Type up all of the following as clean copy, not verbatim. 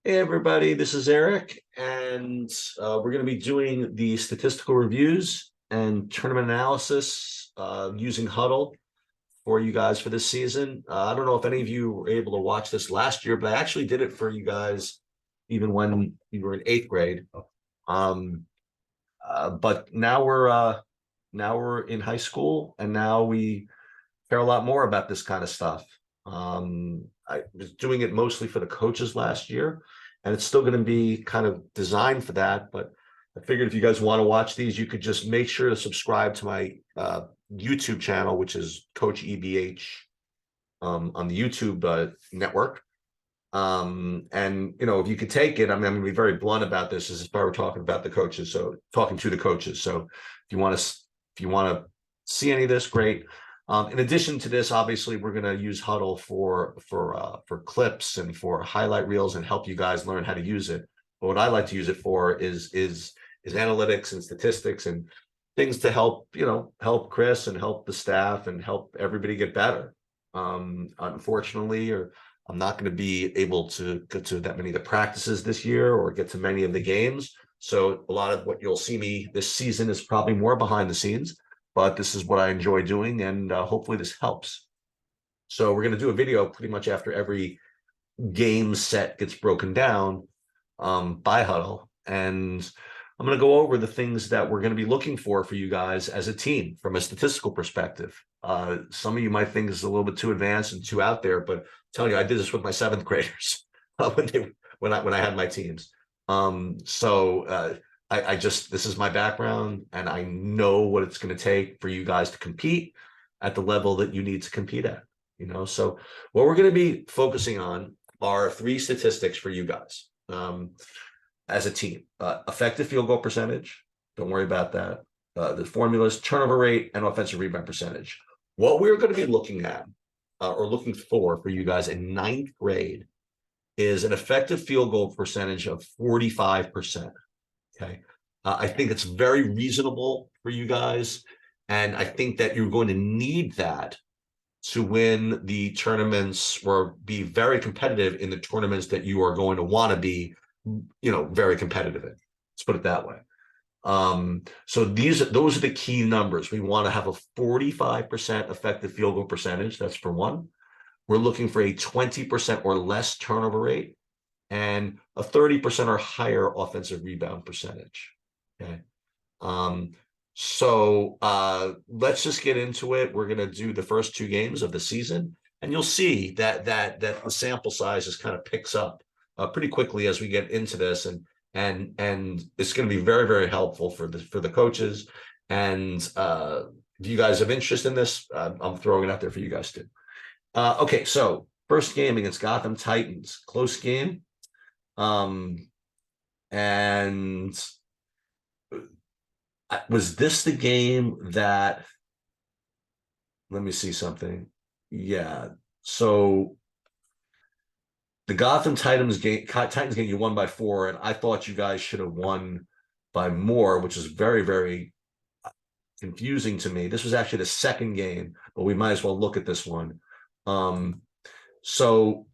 Hey everybody, this is Eric, and we're going to be doing the statistical reviews and tournament analysis using Huddle for you guys for this season. I don't know if any of you were able to watch this last year, but I actually did it for you guys even when you were in eighth grade. Um, but now we're in high school, and now we care a lot more about this kind of stuff. I was doing it mostly for the coaches last year, and it's still going to be kind of designed for that. But I figured if you guys want to watch these, you could just make sure to subscribe to my YouTube channel, which is Coach EBH on the YouTube network. And if you could take it, I mean, I'm going to be very blunt about this. As far as we're talking about the coaches, so talking to the coaches. So if you want to see any of this, great. In addition to this, obviously, we're going to use Huddle for clips and for highlight reels and help you guys learn how to use it. But what I like to use it for is analytics and statistics and things to help Chris and help the staff and help everybody get better. Unfortunately, I'm not going to be able to get to that many of the practices this year or get to many of the games. So a lot of what you'll see me this season is probably more behind the scenes, but this is what I enjoy doing, and hopefully this helps. So we're going to do a video pretty much after every game set gets broken down by Huddle, and I'm going to go over the things that we're going to be looking for you guys as a team from a statistical perspective. Some of you might think this is a little bit too advanced and too out there, but I'm telling you, I did this with my seventh graders when I had my teams. This is my background, and I know what it's going to take for you guys to compete at the level that you need to compete at. So what we're going to be focusing on are three statistics for you guys as a team. Effective field goal percentage, don't worry about that. The formulas: turnover rate and offensive rebound percentage. What we're going to be looking at or looking for you guys in ninth grade is an effective field goal percentage of 45%. Okay. I think it's very reasonable for you guys, and I think that you're going to need that to win the tournaments or be very competitive in the tournaments that you are going to want to be, very competitive in. Let's put it that way. So those are the key numbers. We want to have a 45% effective field goal percentage. That's for one. We're looking for a 20% or less turnover rate and a 30% or higher offensive rebound percentage. Okay. So let's just get into it. We're going to do the first two games of the season, and you'll see that the sample size just kind of picks up pretty quickly as we get into this, and it's going to be very, very helpful for the coaches. And if you guys have interest in this, I'm throwing it out there for you guys too. Okay, so first game against Gotham Titans, close game. And was this the game that, let me see something. Yeah. So the Gotham Titans game, you won by 4, and I thought you guys should have won by more, which is very, very confusing to me. This was actually the second game, but we might as well look at this one. So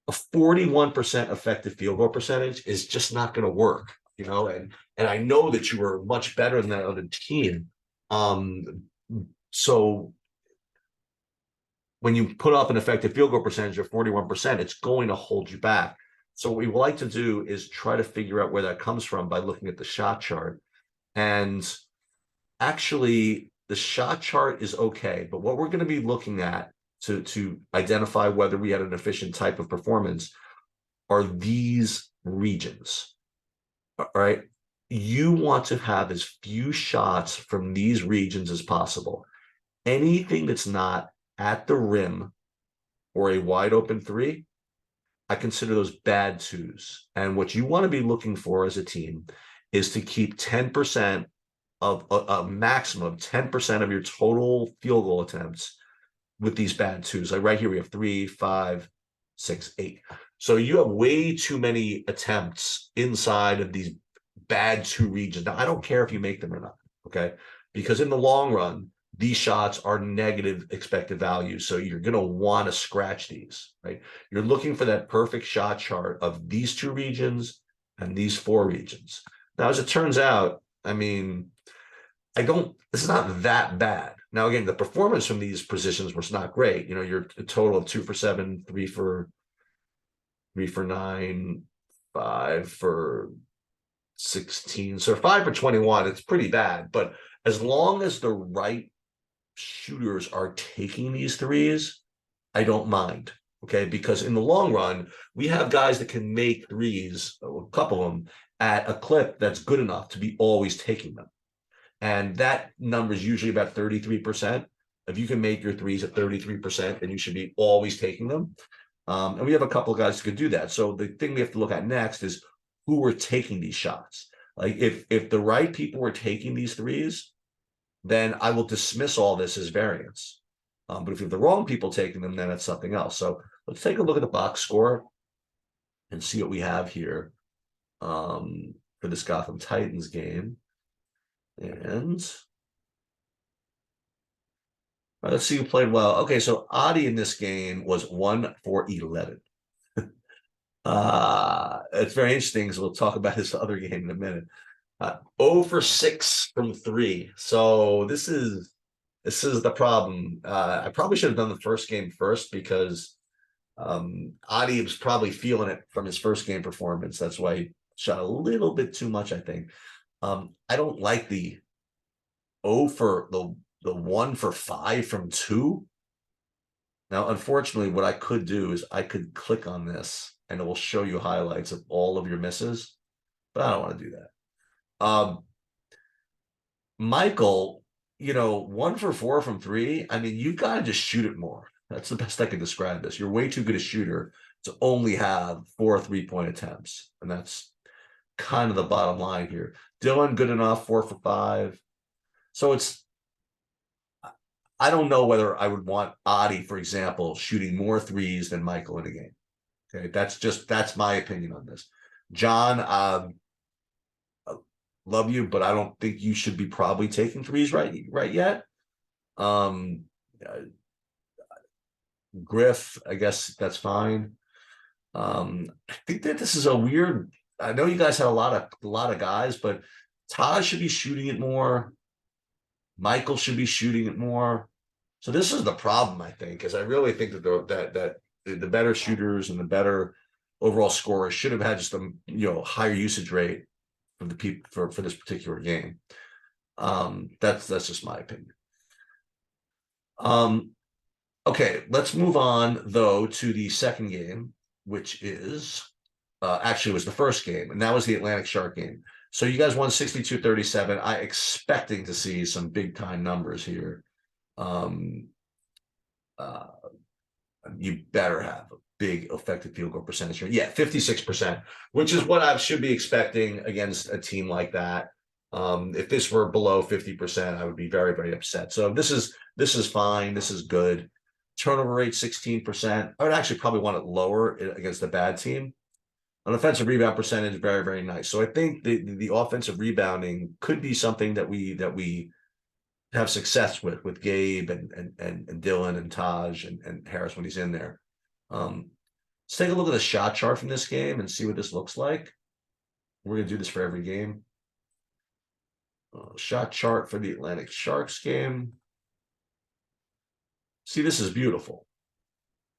a 41% effective field goal percentage is just not going to work, and I know that you were much better than that other team. So when you put up an effective field goal percentage of 41%, it's going to hold you back. So what we would like to do is try to figure out where that comes from by looking at the shot chart. And actually, the shot chart is okay, but what we're going to be looking at to identify whether we had an efficient type of performance are these regions. All right. You want to have as few shots from these regions as possible. Anything that's not at the rim or a wide open three, I consider those bad twos. And what you want to be looking for as a team is to keep 10% of a maximum of 10% of your total field goal attempts with these bad twos. Like right here, we have 3, 5, 6, 8. So you have way too many attempts inside of these bad two regions. Now, I don't care if you make them or not, okay? Because in the long run, these shots are negative expected values. So you're going to want to scratch these, right? You're looking for that perfect shot chart of these two regions and these four regions. Now, as it turns out, I mean, it's not that bad. Now, again, the performance from these positions was not great. You know, you're a total of 2 for 7, 3 for 9, 5 for 16. So 5 for 21, it's pretty bad. But as long as the right shooters are taking these threes, I don't mind. Okay. Because in the long run, we have guys that can make threes, a couple of them, at a clip that's good enough to be always taking them. And that number is usually about 33%. If you can make your threes at 33%, then you should be always taking them. And we have a couple of guys who could do that. So the thing we have to look at next is who are taking these shots. Like if the right people are taking these threes, then I will dismiss all this as variance. But if you have the wrong people taking them, then it's something else. So let's take a look at the box score and see what we have here for this Gotham Titans game. And let's see who played well. Okay, so Adi in this game was 1 for 11. It's very interesting because we'll talk about his other game in a minute. 0 for 6 from 3. So this is the problem. I probably should have done the first game first because Adi was probably feeling it from his first game performance. That's why he shot a little bit too much, I think. I don't like the 0 for the 1 for 5 from 2. Now, unfortunately, what I could do is I could click on this and it will show you highlights of all of your misses, but I don't want to do that. Michael, 1 for 4 from 3. I mean, you got to just shoot it more. That's the best I can describe this. You're way too good a shooter to only have 4 3-point attempts. And that's kind of the bottom line here. Dylan, good enough, 4 for 5. So I don't know whether I would want Adi, for example, shooting more threes than Michael in a game. Okay, that's my opinion on this. John, love you, but I don't think you should be probably taking threes right yet. Griff, I guess that's fine. I think that this is a weird. I know you guys had a lot of guys, but Taj should be shooting it more. Michael should be shooting it more. So this is the problem, I think, because I really think that the better shooters and the better overall scorers should have had just a higher usage rate from the people for this particular game. That's just my opinion. Okay, let's move on though to the second game, which is actually was the first game, and that was the Atlantic Shark game. So you guys won 62-37. I expecting to see some big time numbers here. You better have a big effective field goal percentage. Yeah, 56%, which is what I should be expecting against a team like that. If this were below 50%, I would be very, very upset. So this is fine. This is good. Turnover rate 16%. I would actually probably want it lower against a bad team. An offensive rebound percentage, very, very nice. So I think the offensive rebounding could be something that we have success with Gabe and Dylan and Taj and Harris when he's in there. Let's take a look at the shot chart from this game and see what this looks like. We're going to do this for every game. Shot chart for the Atlantic Sharks game. See, this is beautiful.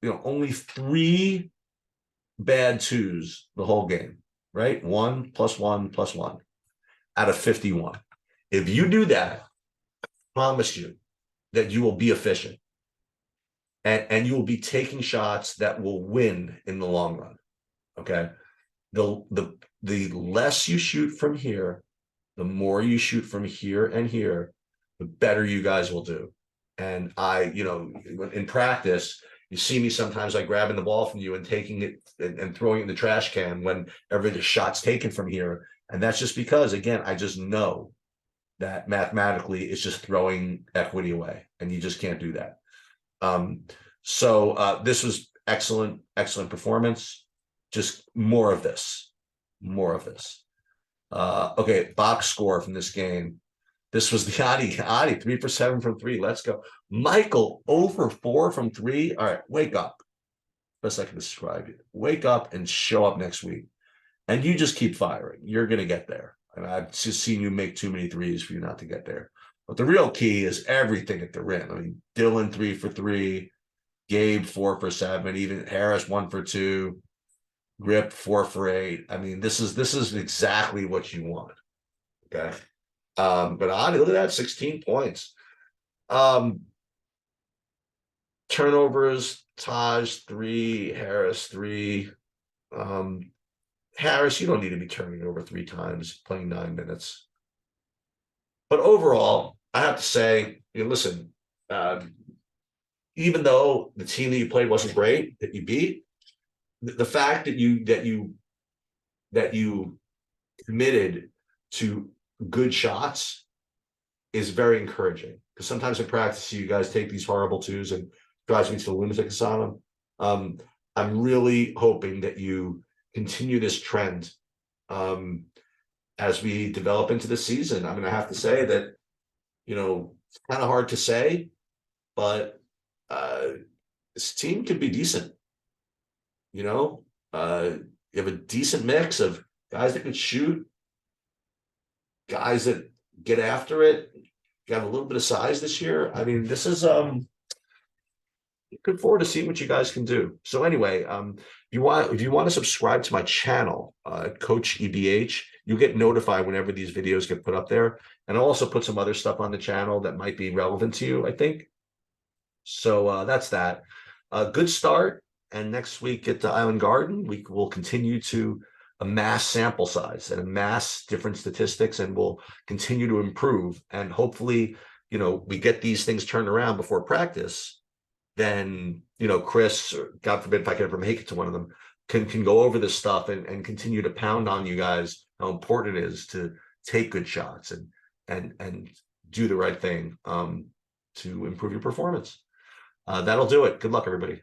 Only 3 bad twos the whole game, right? 1 + 1 + 1 out of 51. If you do that, I promise you that you will be efficient and you will be taking shots that will win in the long run. Okay. The less you shoot from here, the more you shoot from here and here, the better you guys will do. And in practice, you see me sometimes like grabbing the ball from you and taking it and throwing it in the trash can whenever the shot's taken from here. And that's just because, again, I just know that mathematically it's just throwing equity away and you just can't do that. So this was excellent performance. Just more of this. Okay, box score from this game. This was the Adi, 3 for 7 from three. Let's go. Michael, over 4 from three. All right, wake up. Best I can describe you. Wake up and show up next week. And you just keep firing. You're going to get there. And I've just seen you make too many threes for you not to get there. But the real key is everything at the rim. I mean, Dylan 3 for 3, Gabe 4 for 7, even Harris 1 for 2, Grip 4 for 8. I mean, this is exactly what you want. Okay. But Adi, look at that, 16 points. Turnovers, Taj 3, Harris 3. Harris, you don't need to be turning over 3 times, playing 9 minutes. But overall, I have to say, listen, even though the team that you played wasn't great, that you beat, the fact that you committed to good shots is very encouraging. Because sometimes in practice, you guys take these horrible twos and drives me to the lunatic asylum. I'm really hoping that you continue this trend as we develop into the season. I mean, I have to say that, it's kind of hard to say, but this team could be decent. You have a decent mix of guys that can shoot, guys that get after it, got a little bit of size this year. I mean, this is looking forward to seeing what you guys can do. So anyway, if you want to subscribe to my channel, Coach EBH, you get notified whenever these videos get put up there. And I'll also put some other stuff on the channel that might be relevant to you, I think. So that's that. Good start. And next week at the Island Garden, we will continue to amass sample size and amass different statistics, and we'll continue to improve. And hopefully, we get these things turned around before practice. Then, Chris, or God forbid if I can ever make it to one of them, can go over this stuff and continue to pound on you guys how important it is to take good shots and do the right thing to improve your performance. That'll do it. Good luck, everybody.